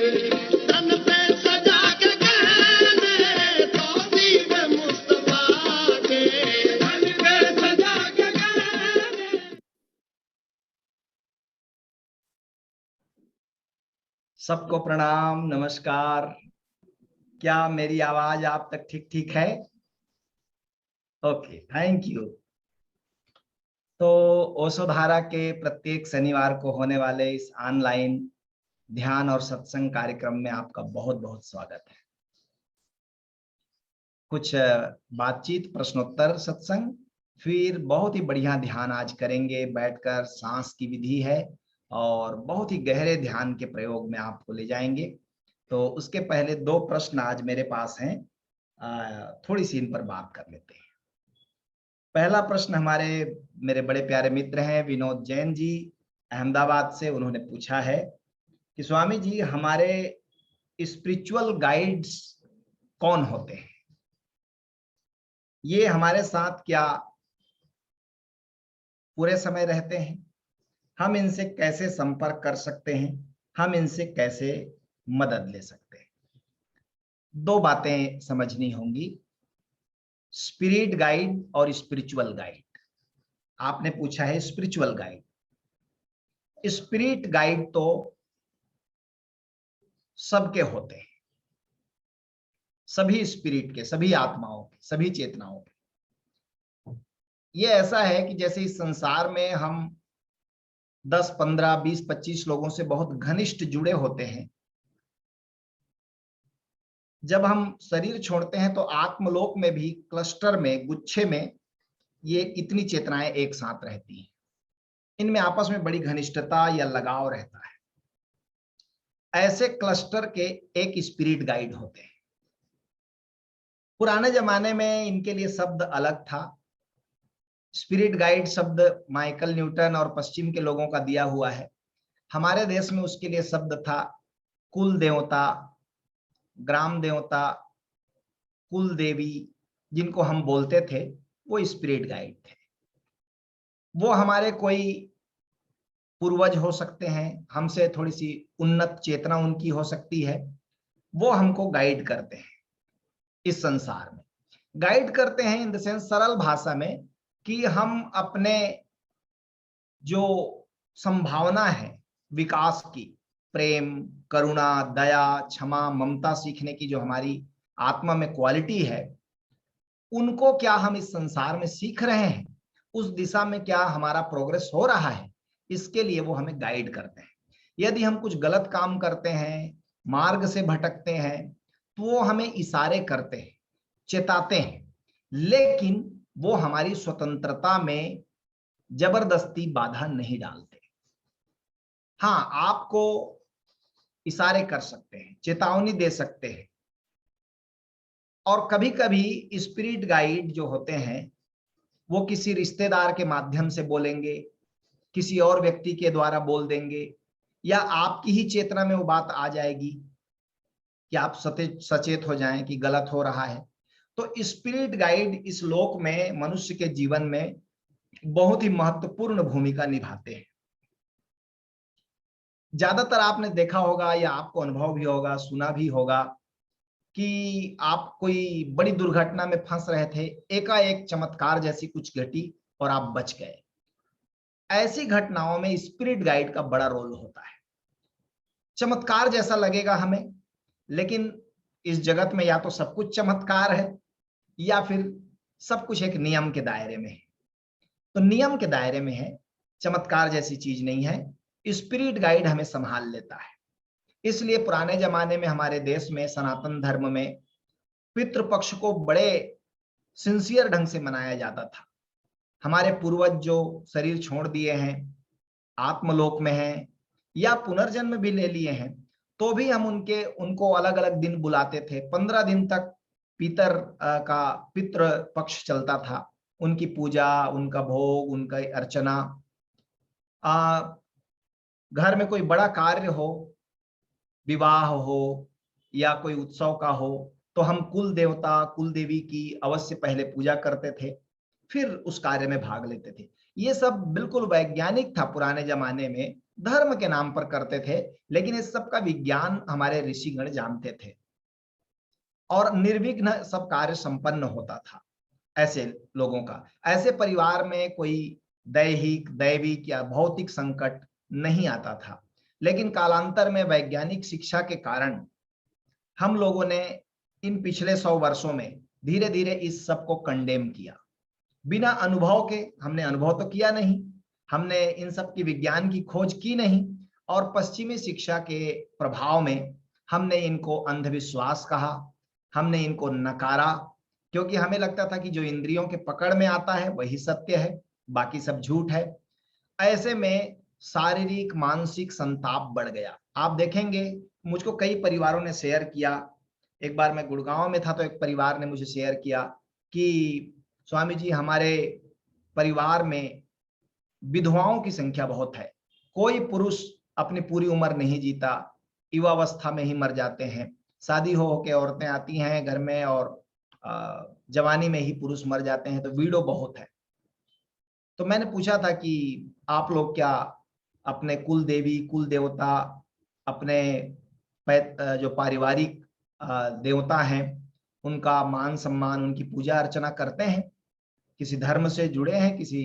तन पे सजा के गहने तौसीफ मुस्तफा के, तन पे सजा के गहने। सबको प्रणाम, नमस्कार। क्या मेरी आवाज आप तक ठीक ठीक है? Okay, thank you. तो ओशो धारा के प्रत्येक शनिवार को होने वाले इस ऑनलाइन ध्यान और सत्संग कार्यक्रम में आपका बहुत बहुत स्वागत है। कुछ बातचीत, प्रश्नोत्तर, सत्संग, फिर बहुत ही बढ़िया ध्यान आज करेंगे। बैठकर सांस की विधि है और बहुत ही गहरे ध्यान के प्रयोग में आपको ले जाएंगे। तो उसके पहले 2 प्रश्न आज मेरे पास हैं, थोड़ी सी इन पर बात कर लेते हैं। पहला प्रश्न मेरे बड़े प्यारे मित्र हैं विनोद जैन जी, अहमदाबाद से। उन्होंने पूछा है कि स्वामी जी, हमारे स्पिरिचुअल गाइड्स कौन होते हैं? ये हमारे साथ क्या पूरे समय रहते हैं? हम इनसे कैसे संपर्क कर सकते हैं? हम इनसे कैसे मदद ले सकते हैं? 2 बातें समझनी होंगी, स्पिरिट गाइड और स्पिरिचुअल गाइड। आपने पूछा है स्पिरिचुअल गाइड। स्पिरिट गाइड तो सबके होते हैं, सभी स्पिरिट के, सभी आत्माओं के, सभी चेतनाओं के। ये ऐसा है कि जैसे इस संसार में हम 10, 15, 20, 25 लोगों से बहुत घनिष्ठ जुड़े होते हैं, जब हम शरीर छोड़ते हैं तो आत्मलोक में भी क्लस्टर में, गुच्छे में ये इतनी चेतनाएं एक साथ रहती हैं। इनमें आपस में बड़ी घनिष्ठता या लगाव रहता है। ऐसे क्लस्टर के एक स्पिरिट गाइड होते हैं। पुराने जमाने में इनके लिए शब्द अलग था। स्पिरिट गाइड शब्द माइकल न्यूटन और पश्चिम के लोगों का दिया हुआ है। हमारे देश में उसके लिए शब्द था कुल देवता, ग्राम देवता, कुल देवी, जिनको हम बोलते थे, वो स्पिरिट गाइड थे। वो हमारे कोई पूर्वज हो सकते हैं, हमसे थोड़ी सी उन्नत चेतना उनकी हो सकती है। वो हमको गाइड करते हैं इस संसार में। गाइड करते हैं इन द सेंस, सरल भाषा में, कि हम अपने जो संभावना है विकास की, प्रेम, करुणा, दया, क्षमा, ममता सीखने की जो हमारी आत्मा में क्वालिटी है, उनको क्या हम इस संसार में सीख रहे हैं, उस दिशा में क्या हमारा प्रोग्रेस हो रहा है, इसके लिए वो हमें गाइड करते हैं। यदि हम कुछ गलत काम करते हैं, मार्ग से भटकते हैं, तो वो हमें इशारे करते हैं, चेताते हैं, लेकिन वो हमारी स्वतंत्रता में जबरदस्ती बाधा नहीं डालते। हाँ, आपको इशारे कर सकते हैं, चेतावनी दे सकते हैं। और कभी कभी स्पिरिट गाइड जो होते हैं वो किसी रिश्तेदार के माध्यम से बोलेंगे, किसी और व्यक्ति के द्वारा बोल देंगे, या आपकी ही चेतना में वो बात आ जाएगी कि आप सचेत हो जाएं कि गलत हो रहा है। तो स्पिरिट गाइड इस लोक में, मनुष्य के जीवन में बहुत ही महत्वपूर्ण भूमिका निभाते हैं। ज्यादातर आपने देखा होगा या आपको अनुभव भी होगा, सुना भी होगा कि आप कोई बड़ी दुर्घटना में फंस रहे थे, एकाएक चमत्कार जैसी कुछ घटी और आप बच गए। ऐसी घटनाओं में स्पिरिट गाइड का बड़ा रोल होता है। चमत्कार जैसा लगेगा हमें, लेकिन इस जगत में या तो सब कुछ चमत्कार है या फिर सब कुछ एक नियम के दायरे में है। तो नियम के दायरे में है, चमत्कार जैसी चीज नहीं है। स्पिरिट गाइड हमें संभाल लेता है। इसलिए पुराने जमाने में हमारे देश में, सनातन धर्म में, पितृपक्ष को बड़े सिंसियर ढंग से मनाया जाता था। हमारे पूर्वज जो शरीर छोड़ दिए हैं, आत्मलोक में हैं या पुनर्जन्म भी ले लिए हैं, तो भी हम उनको अलग अलग दिन बुलाते थे। 15 दिन तक पितृ पक्ष चलता था। उनकी पूजा, उनका भोग, उनका अर्चना। घर में कोई बड़ा कार्य हो, विवाह हो या कोई उत्सव का हो, तो हम कुल देवता, कुल देवी की अवश्य पहले पूजा करते थे, फिर उस कार्य में भाग लेते थे। ये सब बिल्कुल वैज्ञानिक था पुराने जमाने में, धर्म के नाम पर करते थे, लेकिन इस सब का विज्ञान हमारे ऋषिगण जानते थे और निर्विघ्न सब कार्य संपन्न होता था। ऐसे लोगों का, ऐसे परिवार में कोई दैहिक, दैविक या भौतिक संकट नहीं आता था। लेकिन कालांतर में वैज्ञानिक शिक्षा के कारण हम लोगों ने इन पिछले 100 वर्षों में धीरे धीरे इस सब को कंडेम किया। बिना अनुभव के, हमने अनुभव तो किया नहीं, हमने इन सब की विज्ञान की खोज की नहीं, और पश्चिमी शिक्षा के प्रभाव में हमने इनको अंधविश्वास कहा, हमने इनको नकारा, क्योंकि हमें लगता था कि जो इंद्रियों के पकड़ में आता है वही सत्य है, बाकी सब झूठ है। ऐसे में शारीरिक मानसिक संताप बढ़ गया। आप देखेंगे, मुझको कई परिवारों ने शेयर किया। एक बार मैं गुड़गांव में था तो एक परिवार ने मुझे शेयर किया कि स्वामी जी, हमारे परिवार में विधवाओं की संख्या बहुत है, कोई पुरुष अपनी पूरी उम्र नहीं जीता, युवावस्था में ही मर जाते हैं, शादी हो के औरतें आती हैं घर में और जवानी में ही पुरुष मर जाते हैं, तो वीडो बहुत है। तो मैंने पूछा था कि आप लोग क्या अपने कुल देवी, कुल देवता, अपने जो पारिवारिक देवता हैं उनका मान सम्मान, उनकी पूजा अर्चना करते हैं? किसी धर्म से जुड़े हैं, किसी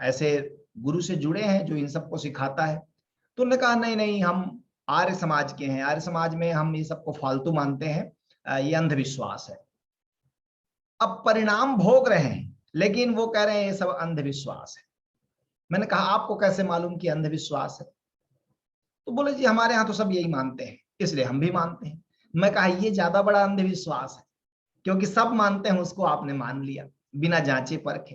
ऐसे गुरु से जुड़े हैं जो इन सबको सिखाता है? तो उन्होंने कहा नहीं नहीं, हम आर्य समाज के हैं, आर्य समाज में हम ये सबको फालतू मानते हैं, ये अंधविश्वास है। अब परिणाम भोग रहे हैं, लेकिन वो कह रहे हैं ये सब अंधविश्वास है। मैंने कहा आपको कैसे मालूम कि अंधविश्वास है? तो बोले जी हमारे यहाँ तो सब यही मानते हैं, इसलिए हम भी मानते हैं। मैं कहा ये ज्यादा बड़ा अंधविश्वास है, क्योंकि सब मानते हैं उसको आपने मान लिया बिना जांचे परखे।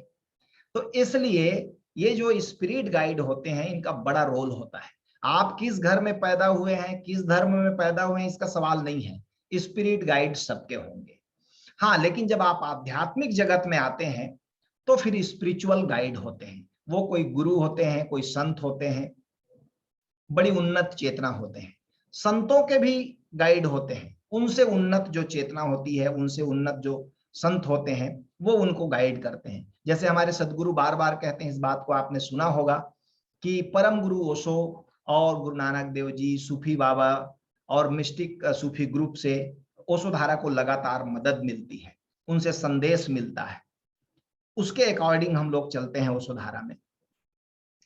तो इसलिए ये जो स्पिरिट गाइड होते हैं इनका बड़ा रोल होता है। आप किस घर में पैदा हुए हैं, किस धर्म में पैदा हुए हैं, इसका सवाल नहीं है, स्पिरिट गाइड सबके होंगे। हाँ, लेकिन जब आप आध्यात्मिक जगत में आते हैं तो फिर स्पिरिचुअल गाइड होते हैं। वो कोई गुरु होते हैं, कोई संत होते हैं, बड़ी उन्नत चेतना होते हैं। संतों के भी गाइड होते हैं, उनसे उन्नत जो चेतना होती है, उनसे उन्नत जो संत होते हैं वो उनको गाइड करते हैं। जैसे हमारे सदगुरु बार बार कहते हैं, इस बात को आपने सुना होगा कि परम गुरु ओशो और गुरु नानक देव जी, सूफी बाबा और मिस्टिक सूफी ग्रुप से ओशो धारा को लगातार मदद मिलती है, उनसे संदेश मिलता है, उसके अकॉर्डिंग हम लोग चलते हैं ओशो धारा में।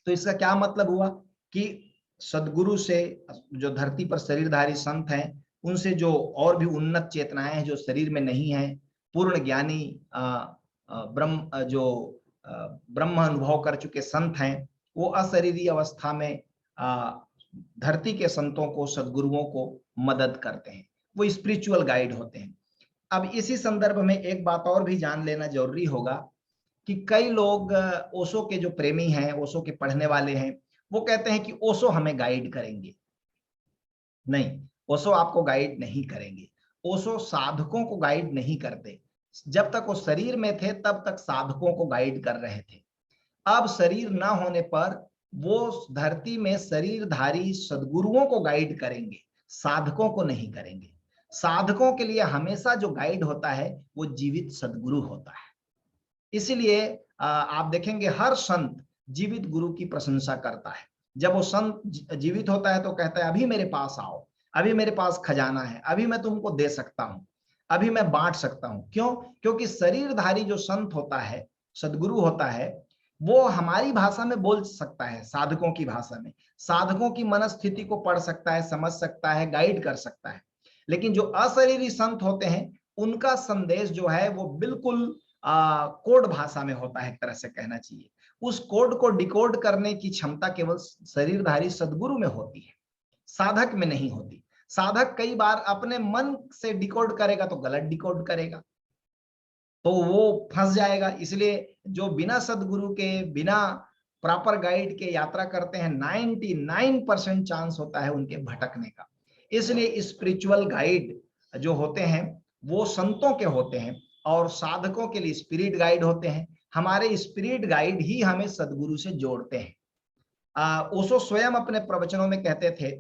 तो इसका क्या मतलब हुआ कि सदगुरु से, जो धरती पर शरीरधारी संत हैं, उनसे जो और भी उन्नत चेतनाएं हैं जो शरीर में नहीं है, पूर्ण ज्ञानी ब्रह्म, जो ब्रह्म अनुभव कर चुके संत हैं, वो अशरीरी अवस्था में धरती के संतों को, सदगुरुओं को मदद करते हैं, वो स्पिरिचुअल गाइड होते हैं। अब इसी संदर्भ में एक बात और भी जान लेना जरूरी होगा कि कई लोग ओशो के जो प्रेमी हैं, ओशो के पढ़ने वाले हैं, वो कहते हैं कि ओशो हमें गाइड करेंगे। नहीं, ओशो आपको गाइड नहीं करेंगे। ओशो साधकों को गाइड नहीं करते। जब तक वो शरीर में थे तब तक साधकों को गाइड कर रहे थे। अब शरीर ना होने पर वो धरती में शरीरधारी सदगुरुओं को गाइड करेंगे, साधकों को नहीं करेंगे। साधकों के लिए हमेशा जो गाइड होता है वो जीवित सदगुरु होता है। इसलिए आप देखेंगे हर संत जीवित गुरु की प्रशंसा करता है। जब वो संत जीवित होता है तो कहता है अभी मेरे पास आओ, अभी मेरे पास खजाना है, अभी मैं तुमको दे सकता हूं, अभी मैं बांट सकता हूं। क्यों? क्योंकि शरीरधारी जो संत होता है, सदगुरु होता है, वो हमारी भाषा में बोल सकता है, साधकों की भाषा में, साधकों की मनस्थिति को पढ़ सकता है, समझ सकता है, गाइड कर सकता है। लेकिन जो अशरीरी संत होते हैं उनका संदेश जो है वो बिल्कुल कोड भाषा में होता है, एक तरह से कहना चाहिए। उस कोड को डिकोड करने की क्षमता केवल शरीरधारी सदगुरु में होती है, साधक में नहीं होती। साधक कई बार अपने मन से डिकोड करेगा तो गलत डिकोड करेगा, तो वो फंस जाएगा। इसलिए जो बिना सदगुरु के, बिना प्रॉपर गाइड के यात्रा करते हैं, 99% चांस होता है उनके भटकने का। इसलिए स्पिरिचुअल गाइड जो होते हैं वो संतों के होते हैं और साधकों के लिए स्पिरिट गाइड होते हैं। हमारे स्पिरिट गाइड ही हमें सदगुरु से जोड़ते हैं। ओशो स्वयं अपने प्रवचनों में कहते थे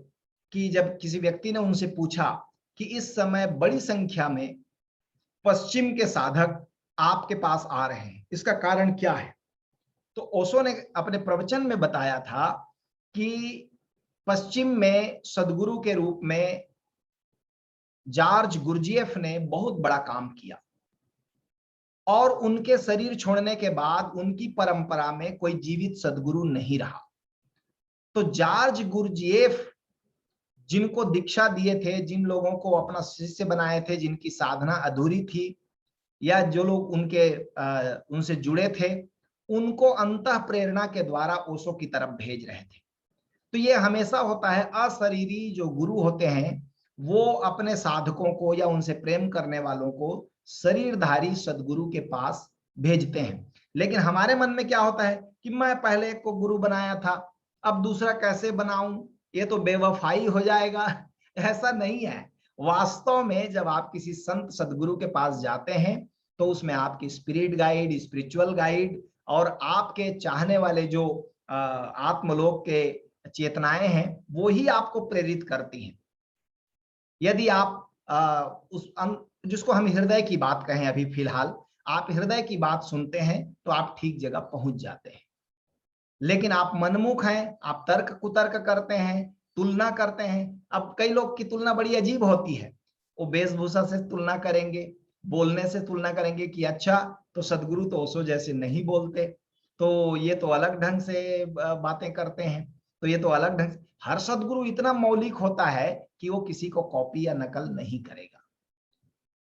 कि जब किसी व्यक्ति ने उनसे पूछा कि इस समय बड़ी संख्या में पश्चिम के साधक आपके पास आ रहे हैं, इसका कारण क्या है, तो ओशो ने अपने प्रवचन में बताया था कि पश्चिम में सदगुरु के रूप में जॉर्ज गुरजिएफ ने बहुत बड़ा काम किया और उनके शरीर छोड़ने के बाद उनकी परंपरा में कोई जीवित सदगुरु नहीं रहा। तो जॉर्ज गुरजिएफ जिनको दीक्षा दिए थे, जिन लोगों को अपना शिष्य बनाए थे, जिनकी साधना अधूरी थी या जो लोग उनसे जुड़े थे, उनको अंतः प्रेरणा के द्वारा ओशो की तरफ भेज रहे थे। तो ये हमेशा होता है, अशरीरी जो गुरु होते हैं वो अपने साधकों को या उनसे प्रेम करने वालों को शरीरधारी सदगुरु के पास भेजते हैं। लेकिन हमारे मन में क्या होता है कि मैं पहले एक को गुरु बनाया था, अब दूसरा कैसे बनाऊं, ये तो बेवफाई हो जाएगा। ऐसा नहीं है। वास्तव में जब आप किसी संत सदगुरु के पास जाते हैं तो उसमें आपकी स्पिरिट गाइड, स्पिरिचुअल गाइड और आपके चाहने वाले जो आत्मलोक के चेतनाएं हैं वो ही आपको प्रेरित करती हैं। यदि आप जिसको हम हृदय की बात कहें, अभी फिलहाल आप हृदय की बात सुनते हैं तो आप ठीक जगह पहुंच जाते हैं। लेकिन आप मनमुख हैं, आप तर्क कुतर्क करते हैं, तुलना करते हैं। अब कई लोग की तुलना बड़ी अजीब होती है, वो वेशभूषा से तुलना करेंगे, बोलने से तुलना करेंगे कि अच्छा तो सदगुरु तो ओशो जैसे नहीं बोलते, तो ये तो अलग ढंग से बातें करते हैं, तो ये तो अलग ढंग से। हर सदगुरु इतना मौलिक होता है कि वो किसी को कॉपी या नकल नहीं करेगा।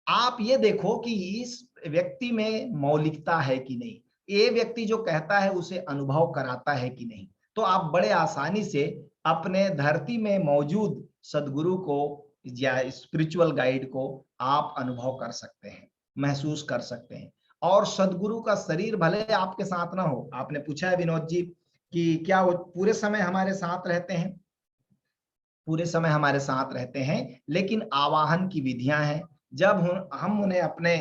आप ये देखो कि इस व्यक्ति में मौलिकता है कि नहीं, ये व्यक्ति जो कहता है उसे अनुभव कराता है कि नहीं। तो आप बड़े आसानी से अपने धरती में मौजूद सदगुरु को या स्पिरिचुअल गाइड को आप अनुभव कर सकते हैं, महसूस कर सकते हैं। और सदगुरु का शरीर भले आपके साथ ना हो, आपने पूछा है विनोद जी कि क्या वो पूरे समय हमारे साथ रहते हैं? पूरे समय हमारे साथ रहते हैं, लेकिन आवाहन की विधियां हैं। जब हम उन्हें अपने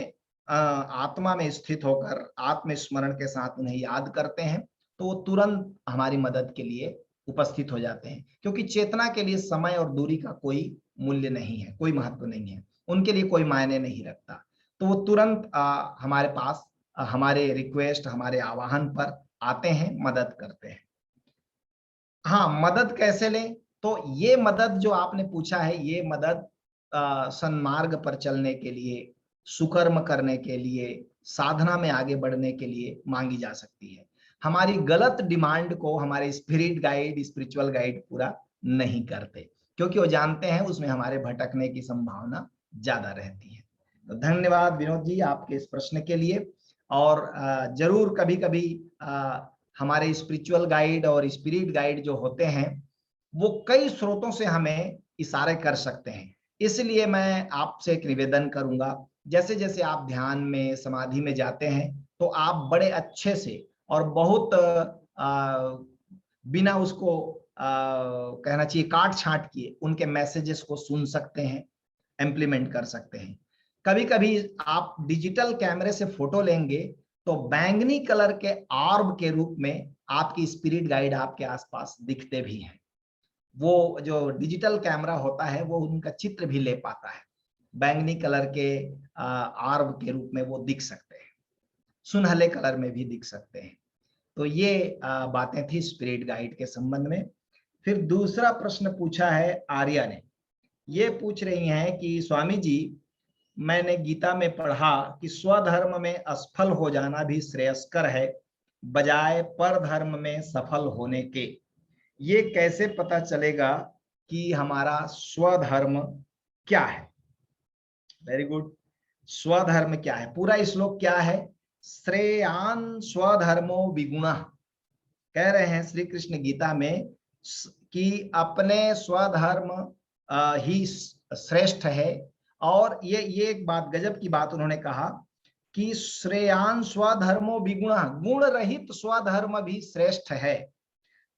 आत्मा में स्थित होकर आत्मस्मरण के साथ उन्हें याद करते हैं तो वो तुरंत हमारी मदद के लिए उपस्थित हो जाते हैं, क्योंकि चेतना के लिए समय और दूरी का कोई मूल्य नहीं है, कोई महत्व नहीं है, उनके लिए कोई मायने नहीं रखता। तो वो तुरंत हमारे पास हमारे रिक्वेस्ट, हमारे आवाहन पर आते हैं, मदद करते हैं। हाँ, मदद कैसे लें? तो ये मदद जो आपने पूछा है, ये मदद सन्मार्ग पर चलने के लिए, सुकर्म करने के लिए, साधना में आगे बढ़ने के लिए मांगी जा सकती है। हमारी गलत डिमांड को हमारे स्पिरिट गाइड, स्पिरिचुअल गाइड पूरा नहीं करते, क्योंकि वो जानते हैं उसमें हमारे भटकने की संभावना ज्यादा रहती है। तो धन्यवाद विनोद जी आपके इस प्रश्न के लिए। और जरूर कभी-कभी हमारे स्पिरिचुअल गाइड और स्पिरिट गाइड जो होते हैं वो कई स्रोतों से हमें इशारे कर सकते हैं। इसलिए मैं आपसे एक निवेदन करूंगा, जैसे जैसे आप ध्यान में, समाधि में जाते हैं तो आप बड़े अच्छे से और बहुत बिना उसको कहना चाहिए काट छांट किए उनके मैसेजेस को सुन सकते हैं, इम्प्लीमेंट कर सकते हैं। कभी कभी आप डिजिटल कैमरे से फोटो लेंगे तो बैंगनी कलर के ऑर्ब के रूप में आपकी स्पिरिट गाइड आपके आसपास दिखते भी हैं। वो जो डिजिटल कैमरा होता है वो उनका चित्र भी ले पाता है, बैंगनी कलर के ऑर्ब के रूप में वो दिख सकते हैं, सुनहले कलर में भी दिख सकते हैं। तो ये बातें थी स्पिरिट गाइड के संबंध में। फिर दूसरा प्रश्न पूछा है आर्या ने, ये पूछ रही हैं कि स्वामी जी मैंने गीता में पढ़ा कि स्वधर्म में असफल हो जाना भी श्रेयस्कर है बजाय परधर्म में सफल होने के। ये कैसे पता चलेगा कि हमारा स्वधर्म क्या है? Very good. स्वधर्म क्या है? पूरा श्लोक क्या है? श्रेयान स्वधर्मो विगुणः, कह रहे हैं श्री कृष्ण गीता में कि अपने स्वधर्म ही श्रेष्ठ है। और ये एक बात, गजब की बात उन्होंने कहा कि श्रेयान स्वधर्मो विगुणः, गुण रहित स्वधर्म भी श्रेष्ठ है,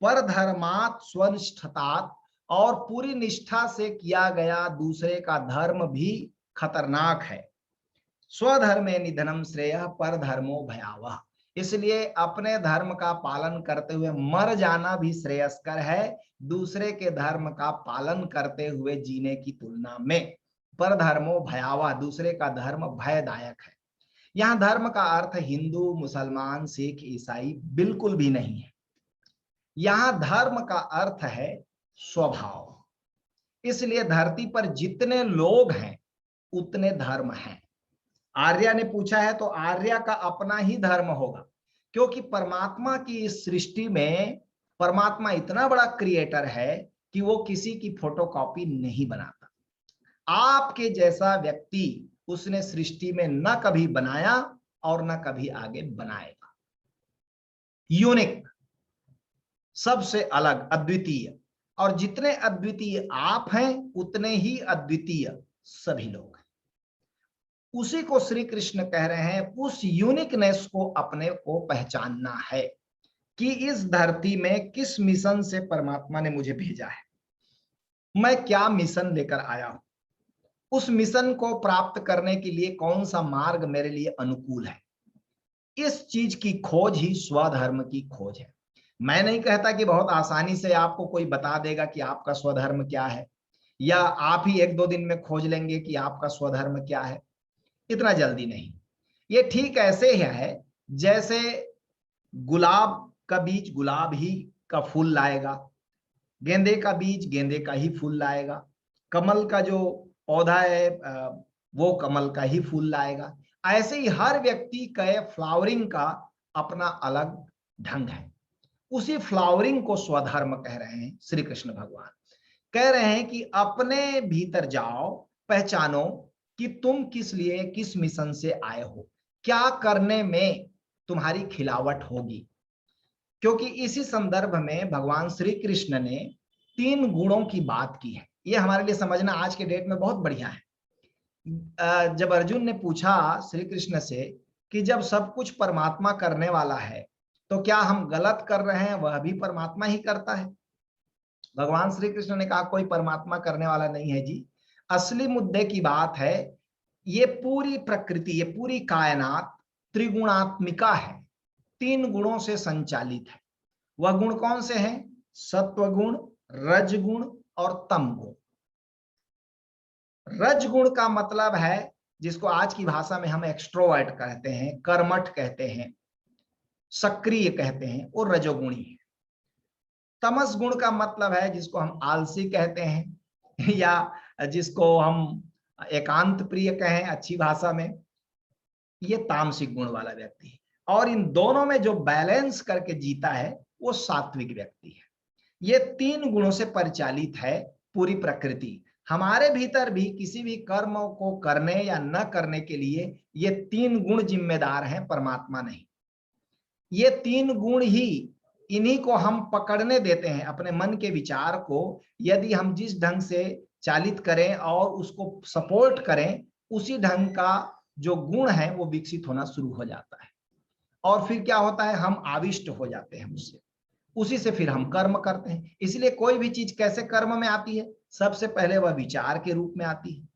पर धर्मात् स्वनिष्ठतात्, और पूरी निष्ठा से किया गया दूसरे का धर्म भी खतरनाक है। स्वधर्मे निधनम श्रेयः पर धर्मो भयावह, इसलिए अपने धर्म का पालन करते हुए मर जाना भी श्रेयस्कर है दूसरे के धर्म का पालन करते हुए जीने की तुलना में। पर धर्मो भयावह, दूसरे का धर्म भयदायक है। यहाँ धर्म का अर्थ हिंदू, मुसलमान, सिख, ईसाई बिल्कुल भी नहीं है। यहां धर्म का अर्थ है स्वभाव। इसलिए धरती पर जितने लोग हैं उतने धर्म हैं। आर्या ने पूछा है तो आर्या का अपना ही धर्म होगा, क्योंकि परमात्मा की इस सृष्टि में परमात्मा इतना बड़ा क्रिएटर है कि वो किसी की फोटोकॉपी नहीं बनाता। आपके जैसा व्यक्ति उसने सृष्टि में न कभी बनाया और न कभी आगे बनाएगा। यूनिक, सबसे अलग, अद्वितीय। और जितने अद्वितीय आप हैं उतने ही अद्वितीय सभी लोग हैं। उसी को श्री कृष्ण कह रहे हैं, उस यूनिकनेस को अपने को पहचानना है कि इस धरती में किस मिशन से परमात्मा ने मुझे भेजा है, मैं क्या मिशन लेकर आया हूं, उस मिशन को प्राप्त करने के लिए कौन सा मार्ग मेरे लिए अनुकूल है। इस चीज की खोज ही स्वधर्म की खोज है। मैं नहीं कहता कि बहुत आसानी से आपको कोई बता देगा कि आपका स्वधर्म क्या है, या आप ही 1-2 दिन में खोज लेंगे कि आपका स्वधर्म क्या है। इतना जल्दी नहीं। ये ठीक ऐसे ही है जैसे गुलाब का बीज गुलाब ही का फूल लाएगा, गेंदे का बीज गेंदे का ही फूल लाएगा, कमल का जो पौधा है वो कमल का ही फूल लाएगा। ऐसे ही हर व्यक्ति का फ्लावरिंग का अपना अलग ढंग है। उसी फ्लावरिंग को स्वधर्म कह रहे हैं श्री कृष्ण भगवान। कह रहे हैं कि अपने भीतर जाओ, पहचानो कि तुम किस लिए, किस मिशन से आए हो, क्या करने में तुम्हारी खिलावट होगी। क्योंकि इसी संदर्भ में भगवान श्री कृष्ण ने 3 गुणों की बात की है। ये हमारे लिए समझना आज के डेट में बहुत बढ़िया है। जब अर्जुन ने पूछा श्री कृष्ण से कि जब सब कुछ परमात्मा करने वाला है तो क्या हम गलत कर रहे हैं, वह भी परमात्मा ही करता है। भगवान श्री कृष्ण ने कहा कोई परमात्मा करने वाला नहीं है जी। असली मुद्दे की बात है, ये पूरी प्रकृति, ये पूरी कायनात त्रिगुणात्मिका है, 3 गुणों से संचालित है। वह गुण कौन से हैं? सत्व गुण, रज गुण और तम गुण। रज गुण का मतलब है जिसको आज की भाषा में हम एक्सट्रोवर्ट कहते हैं, कर्मठ कहते हैं, सक्रिय कहते हैं, वो रजोगुणी है। तमस गुण का मतलब है जिसको हम आलसी कहते हैं या जिसको हम एकांत प्रिय कहें अच्छी भाषा में, ये तामसिक गुण वाला व्यक्ति है। और इन दोनों में जो बैलेंस करके जीता है वो सात्विक व्यक्ति है। ये 3 गुणों से परिचालित है पूरी प्रकृति। हमारे भीतर भी किसी भी कर्म को करने या न करने के लिए ये 3 गुण जिम्मेदार हैं, परमात्मा नहीं। ये 3 गुण ही, इन्हीं को हम पकड़ने देते हैं अपने मन के विचार को। यदि हम जिस ढंग से चालित करें और उसको सपोर्ट करें, उसी ढंग का जो गुण है वो विकसित होना शुरू हो जाता है। और फिर क्या होता है, हम आविष्ट हो जाते हैं उससे, उसी से फिर हम कर्म करते हैं। इसलिए कोई भी चीज कैसे कर्म में आती है, सबसे पहले वह विचार के रूप में आती है।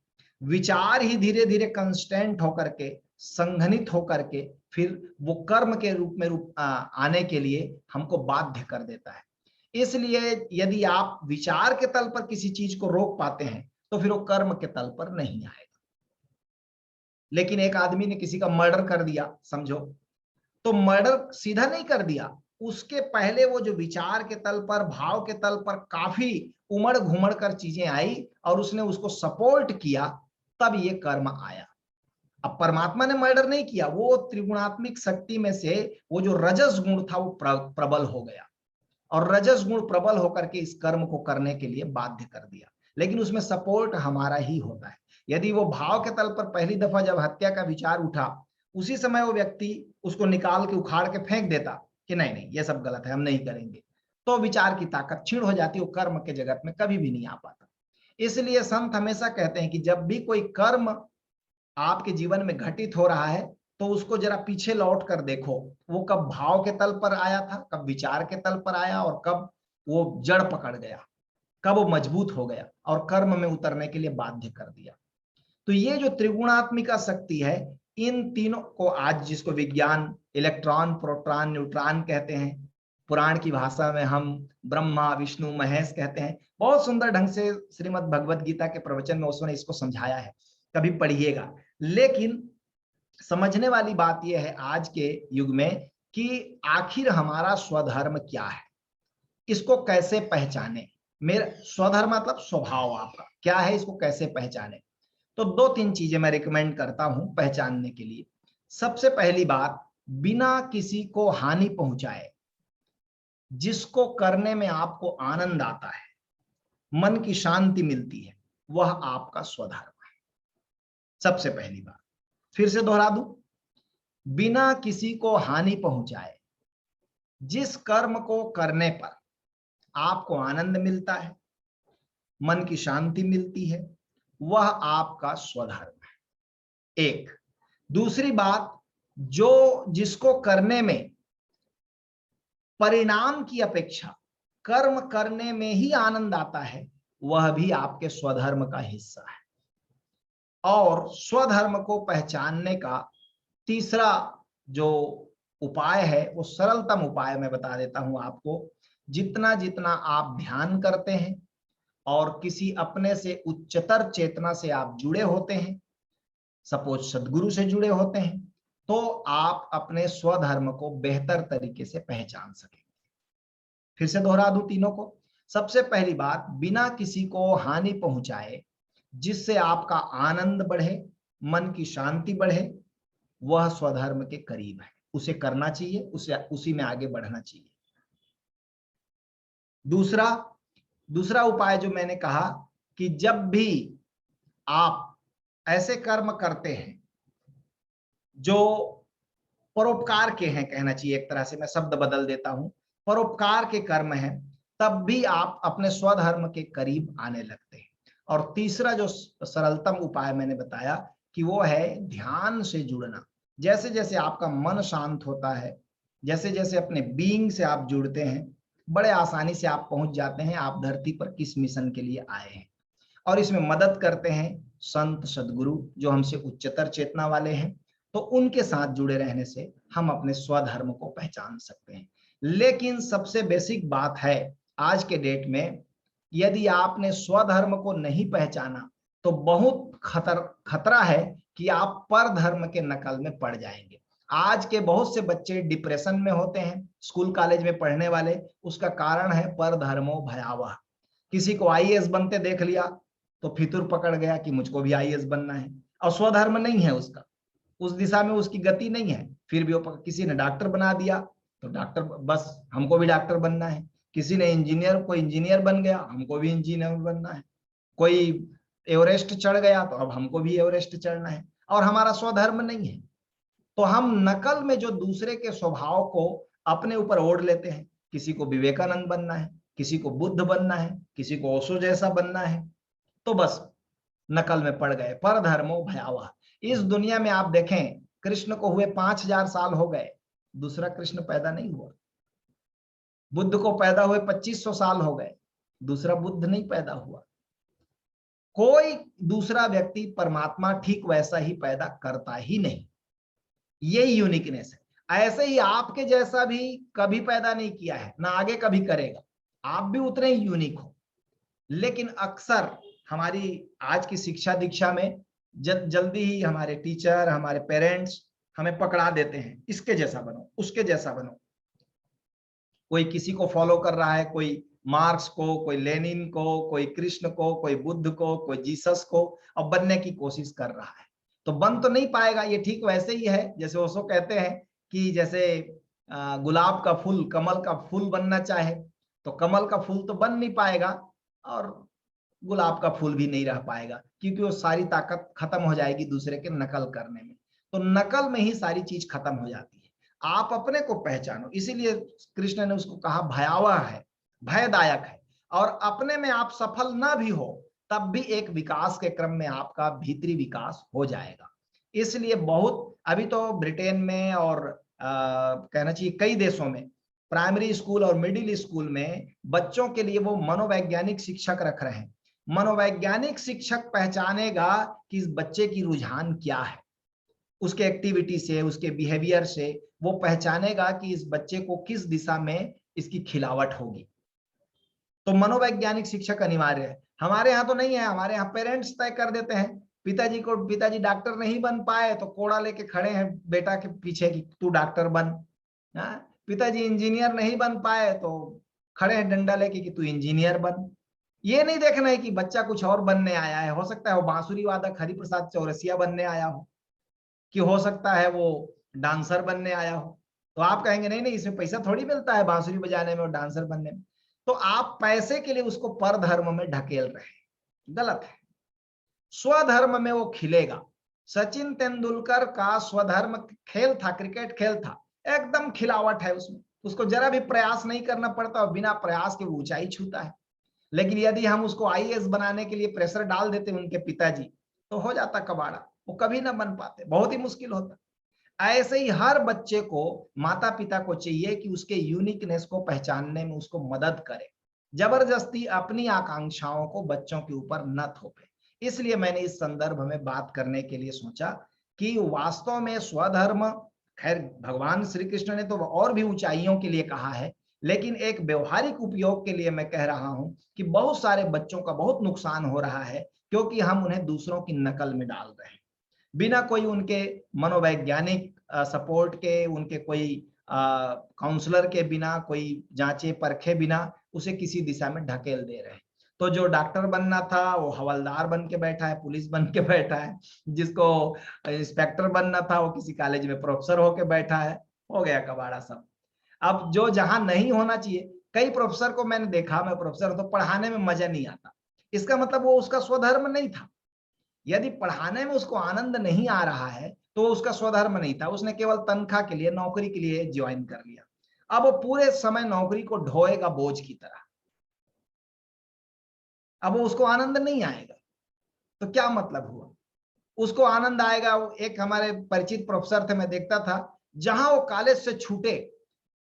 विचार ही धीरे धीरे कंस्टेंट होकर के, संघनित होकर के फिर वो कर्म के रूप में आने के लिए हमको बाध्य कर देता है। इसलिए यदि आप विचार के तल पर किसी चीज को रोक पाते हैं तो फिर वो कर्म के तल पर नहीं आएगा। लेकिन एक आदमी ने किसी का मर्डर कर दिया समझो, तो मर्डर सीधा नहीं कर दिया, उसके पहले वो जो विचार के तल पर, भाव के तल पर काफी उमड़ घुमड़ कर चीजें आई और उसने उसको सपोर्ट किया, तब ये कर्म आया। अब परमात्मा ने मर्डर नहीं किया, वो त्रिगुणात्मिक शक्ति में से वो जो रजस गुण था वो प्रबल हो गया और रजस गुण प्रबल होकर के इस कर्म को करने के लिए बाध्य कर दिया। लेकिन उसमें सपोर्ट हमारा ही होता है। यदि वो भाव के तल पर पहली दफा जब हत्या का विचार उठा, उसी समय वो व्यक्ति उसको निकाल के उखाड़ के फेंक देता कि नहीं नहीं ये सब गलत है, हम नहीं करेंगे, तो विचार की ताकत क्षीण हो जाती, वो कर्म के जगत में कभी भी नहीं आ पाता। इसलिए संत हमेशा कहते हैं कि जब भी कोई कर्म आपके जीवन में घटित हो रहा है तो उसको जरा पीछे लौट कर देखो, वो कब भाव के तल पर आया था, कब विचार के तल पर आया और कब वो जड़ पकड़ गया, कब वो मजबूत हो गया और कर्म में उतरने के लिए बाध्य कर दिया। तो ये जो त्रिगुणात्मिका शक्ति है, इन तीनों को आज जिसको विज्ञान इलेक्ट्रॉन, प्रोटॉन, न्यूट्रॉन कहते हैं, पुराण की भाषा में हम ब्रह्मा विष्णु महेश कहते हैं। बहुत सुंदर ढंग से श्रीमद् भगवत गीता के प्रवचन में उसने इसको समझाया है, कभी पढ़िएगा। लेकिन समझने वाली बात यह है आज के युग में कि आखिर हमारा स्वधर्म क्या है। इसको कैसे पहचाने? मेरा स्वधर्म मतलब स्वभाव आपका क्या है, इसको कैसे पहचाने? तो 2-3 चीजें मैं रिकमेंड करता हूं पहचानने के लिए। सबसे पहली बात, बिना किसी को हानि पहुंचाए जिसको करने में आपको आनंद आता है, मन की शांति मिलती है, वह आपका स्वधर्म है। सबसे पहली बात फिर से दोहरा दूं, बिना किसी को हानि पहुंचाए जिस कर्म को करने पर आपको आनंद मिलता है, मन की शांति मिलती है, वह आपका स्वधर्म है। एक दूसरी बात, जो जिसको करने में परिणाम की अपेक्षा कर्म करने में ही आनंद आता है, वह भी आपके स्वधर्म का हिस्सा है। और स्वधर्म को पहचानने का तीसरा जो उपाय है, वो सरलतम उपाय मैं बता देता हूं आपको। जितना जितना आप ध्यान करते हैं और किसी अपने से उच्चतर चेतना से आप जुड़े होते हैं, सपोज सदगुरु से जुड़े होते हैं, तो आप अपने स्वधर्म को बेहतर तरीके से पहचान सकेंगे। फिर से दोहरा दूं तीनों को। सबसे पहली बात, बिना किसी को हानि पहुंचाए जिससे आपका आनंद बढ़े, मन की शांति बढ़े, वह स्वधर्म के करीब है, उसे करना चाहिए, उसी में आगे बढ़ना चाहिए। दूसरा उपाय जो मैंने कहा कि जब भी आप ऐसे कर्म करते हैं जो परोपकार के हैं, कहना चाहिए एक तरह से, मैं शब्द बदल देता हूं, परोपकार के कर्म हैं, तब भी आप अपने स्वधर्म के करीब आने लगते हैं। और तीसरा जो सरलतम उपाय मैंने बताया कि वो है ध्यान से जुड़ना। जैसे जैसे आपका मन शांत होता है, जैसे जैसे अपने बीइंग से आप जुड़ते हैं, बड़े आसानी से आप पहुंच जाते हैं आप धरती पर किस मिशन के लिए आए हैं। और इसमें मदद करते हैं संत सदगुरु जो हमसे उच्चतर चेतना वाले हैं, तो उनके साथ जुड़े रहने से हम अपने स्वधर्म को पहचान सकते हैं। लेकिन सबसे बेसिक बात है आज के डेट में, यदि आपने स्वधर्म को नहीं पहचाना तो बहुत खतरा है कि आप पर धर्म के नकल में पड़ जाएंगे। आज के बहुत से बच्चे डिप्रेशन में होते हैं, स्कूल कॉलेज में पढ़ने वाले, उसका कारण है पर धर्मो भयावह। किसी को आईएएस बनते देख लिया तो फितूर पकड़ गया कि मुझको भी आईएएस बनना है, और स्वधर्म नहीं है उसका, उस दिशा में उसकी गति नहीं है, फिर भी वो किसी ने डॉक्टर बना दिया तो डॉक्टर, बस हमको भी डॉक्टर बनना है। किसी ने इंजीनियर, कोई इंजीनियर बन गया, हमको भी इंजीनियर बनना है। कोई एवरेस्ट चढ़ गया तो अब हमको भी एवरेस्ट चढ़ना है, और हमारा स्वधर्म नहीं है। तो हम नकल में जो दूसरे के स्वभाव को अपने ऊपर ओढ़ लेते हैं, किसी को विवेकानंद बनना है, किसी को बुद्ध बनना है, किसी को ओशो जैसा बनना है, तो बस नकल में पड़ गए, पर धर्मो भयावह। इस दुनिया में आप देखें, कृष्ण को हुए 5000 साल हो गए, दूसरा कृष्ण पैदा नहीं हुआ। बुद्ध को पैदा हुए 2500 साल हो गए, दूसरा बुद्ध नहीं पैदा हुआ। कोई दूसरा व्यक्ति परमात्मा ठीक वैसा ही पैदा करता ही नहीं, यही यूनिकनेस है। ऐसे ही आपके जैसा भी कभी पैदा नहीं किया है, ना आगे कभी करेगा, आप भी उतने ही यूनिक हो। लेकिन अक्सर हमारी आज की शिक्षा दीक्षा में जल्दी ही हमारे टीचर, हमारे पेरेंट्स हमें पकड़ा देते हैं, इसके जैसा बनो, उसके जैसा बनो। कोई किसी को फॉलो कर रहा है, कोई मार्क्स को, कोई लेनिन को, कोई कृष्ण को, कोई बुद्ध को, कोई जीसस को, अब बनने की कोशिश कर रहा है। तो बन तो नहीं पाएगा। ये ठीक वैसे ही है जैसे ओशो कहते हैं कि जैसे गुलाब का फूल कमल का फूल बनना चाहे तो कमल का फूल तो बन नहीं पाएगा, और गुलाब का फूल भी नहीं रह पाएगा, क्योंकि वो सारी ताकत खत्म हो जाएगी दूसरे के नकल करने में। तो नकल में ही सारी चीज खत्म हो जाती है। आप अपने को पहचानो, इसीलिए कृष्ण ने उसको कहा भयावह है, भयदायक है। और अपने में आप सफल ना भी हो तब भी एक विकास के क्रम में आपका भीतरी विकास हो जाएगा। इसलिए बहुत अभी तो ब्रिटेन में और कहना चाहिए कई देशों में प्राइमरी स्कूल और मिडिल स्कूल में बच्चों के लिए वो मनोवैज्ञानिक शिक्षक रख रहे हैं। मनोवैज्ञानिक शिक्षक पहचानेगा कि इस बच्चे की रुझान क्या है, उसके एक्टिविटी से, उसके बिहेवियर से वो पहचानेगा कि इस बच्चे को किस दिशा में इसकी खिलावट होगी। तो मनोवैज्ञानिक शिक्षक अनिवार्य है। हमारे यहाँ तो नहीं है, हमारे यहाँ पेरेंट्स तय कर देते हैं। पिताजी डॉक्टर नहीं बन पाए तो कोड़ा लेके खड़े हैं बेटा के पीछे कि तू डॉक्टर बन। पिताजी इंजीनियर नहीं बन पाए तो खड़े हैं डंडा लेके कि तू इंजीनियर बन। ये नहीं देखना है कि बच्चा कुछ और बनने आया है, हो सकता है वो बांसुरी वादक हरिप्रसाद चौरसिया बनने आया हो, कि हो सकता है वो डांसर बनने आया हो। तो आप कहेंगे नहीं नहीं, इसमें पैसा थोड़ी मिलता है बांसुरी बजाने में और डांसर बनने में। तो आप पैसे के लिए उसको परधर्म में ढकेल रहे हैं, गलत है। स्वधर्म में वो खिलेगा। सचिन तेंदुलकर का स्वधर्म खेल था, क्रिकेट खेल था, एकदम खिलावट है उसमें, उसको जरा भी प्रयास नहीं करना पड़ता और बिना प्रयास के ऊंचाई छूता है। लेकिन यदि हम उसको आईएएस बनाने के लिए प्रेशर डाल देते उनके पिताजी, तो हो जाता कबाड़ा, वो कभी ना बन पाते, बहुत ही मुश्किल होता। ऐसे ही हर बच्चे को माता पिता को चाहिए कि उसके यूनिकनेस को पहचानने में उसको मदद करे, जबरदस्ती अपनी आकांक्षाओं को बच्चों के ऊपर न थोपे। इसलिए मैंने इस संदर्भ में बात करने के लिए सोचा कि वास्तव में स्वधर्म, खैर भगवान श्री कृष्ण ने तो और भी ऊंचाइयों के लिए कहा है, लेकिन एक व्यवहारिक उपयोग के लिए मैं कह रहा हूं कि बहुत सारे बच्चों का बहुत नुकसान हो रहा है, क्योंकि हम उन्हें दूसरों की नकल में डाल रहे हैं, बिना कोई उनके मनोवैज्ञानिक सपोर्ट के, उनके कोई काउंसलर के बिना, कोई जांचे परखे बिना उसे किसी दिशा में ढकेल दे रहे हैं। तो जो डॉक्टर बनना था वो हवलदार बन के बैठा है, पुलिस बन के बैठा है, जिसको इंस्पेक्टर बनना था वो किसी कॉलेज में प्रोफेसर होके बैठा है, हो गया कबाड़ा सब। अब जो जहां नहीं होना चाहिए, कई प्रोफेसर को मैंने देखा, मैं प्रोफेसर तो पढ़ाने में मजा नहीं आता, इसका मतलब वो उसका स्वधर्म नहीं था। यदि पढ़ाने में उसको आनंद नहीं आ रहा है तो उसका स्वधर्म नहीं था, उसने केवल तनख्वाह के लिए, नौकरी के लिए ज्वाइन कर लिया। अब वो पूरे समय नौकरी को ढोएगा बोझ की तरह, अब वो उसको आनंद नहीं आएगा, तो क्या मतलब हुआ? उसको आनंद आएगा। एक हमारे परिचित प्रोफेसर थे, मैं देखता था, जहां वो कॉलेज से छूटे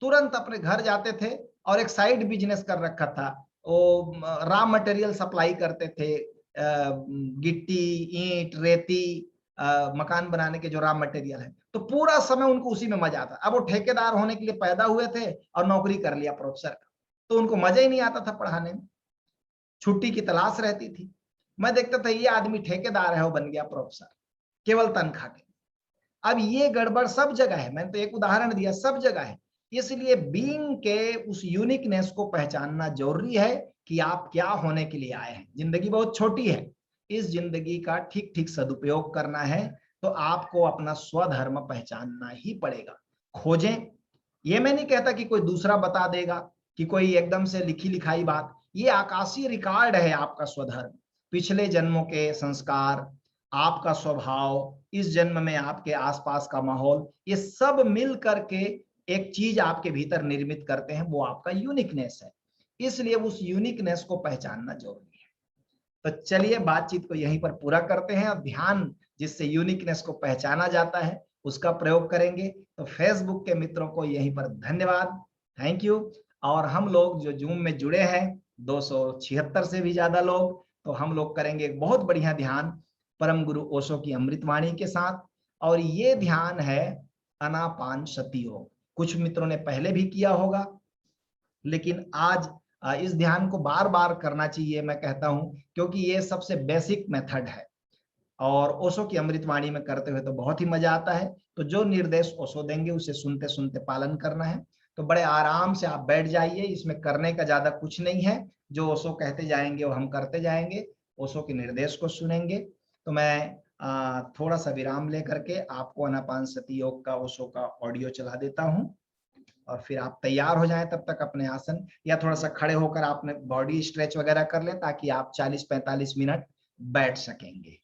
तुरंत अपने घर जाते थे और एक साइड बिजनेस कर रखा था, वो रॉ मटेरियल सप्लाई करते थे, गिट्टी, ईंट, रेती, मकान बनाने के जो रॉ मटेरियल है, तो पूरा समय उनको उसी में मजा आता। अब वो ठेकेदार होने के लिए पैदा हुए थे और नौकरी कर लिया प्रोफेसर का, तो उनको मजा ही नहीं आता था पढ़ाने में, छुट्टी की तलाश रहती थी। मैं देखता था ये आदमी ठेकेदार है, वो बन गया प्रोफेसर केवल तनख्वाह के। अब ये गड़बड़ सब जगह है, मैंने तो एक उदाहरण दिया, सब जगह है। इसलिए बीइंग के उस यूनिकनेस को पहचानना जरूरी है कि आप क्या होने के लिए आए हैं। जिंदगी बहुत छोटी है, इस जिंदगी का ठीक ठीक सदुपयोग करना है, तो आपको अपना स्वधर्म पहचानना ही पड़ेगा। खोजें, ये मैं नहीं कहता कि कोई दूसरा बता देगा, कि कोई एकदम से लिखी लिखाई बात, ये आकाशीय रिकॉर्ड है आपका स्वधर्म, पिछले जन्मों के संस्कार, आपका स्वभाव, इस जन्म में आपके आसपास का माहौल, ये सब मिल करके एक चीज आपके भीतर निर्मित करते हैं, वो आपका यूनिकनेस है। इसलिए उस यूनिकनेस को पहचानना जरूरी है। तो चलिए बातचीत को यहीं पर पूरा करते हैं, और ध्यान जिससे यूनिकनेस को पहचाना जाता है उसका प्रयोग करेंगे। तो फेसबुक के मित्रों को यहीं पर धन्यवाद, थैंक यू। और हम लोग जो जूम में जुड़े हैं 276 से भी ज्यादा लोग, तो हम लोग करेंगे एक बहुत बढ़िया ध्यान परम गुरु ओशो की अमृतवाणी के साथ। और ये ध्यान है अनापान सती योग। कुछ मित्रों ने पहले भी किया होगा, लेकिन आज इस ध्यान को बार बार करना चाहिए, मैं कहता हूं, क्योंकि ये सबसे बेसिक मेथड है और ओशो की अमृतवाणी में करते हुए तो बहुत ही मजा आता है। तो जो निर्देश ओशो देंगे उसे सुनते सुनते पालन करना है। तो बड़े आराम से आप बैठ जाइए, इसमें करने का ज्यादा कुछ नहीं है, जो ओशो कहते जाएंगे वो हम करते जाएंगे, ओशो के निर्देश को सुनेंगे। तो मैं थोड़ा सा विराम लेकर के आपको आनापान सती योग का ओशो का ऑडियो चला देता हूं, और फिर आप तैयार हो जाएं तब तक अपने आसन, या थोड़ा सा खड़े होकर आपने बॉडी स्ट्रेच वगैरह कर लें, ताकि आप 40-45 मिनट बैठ सकेंगे।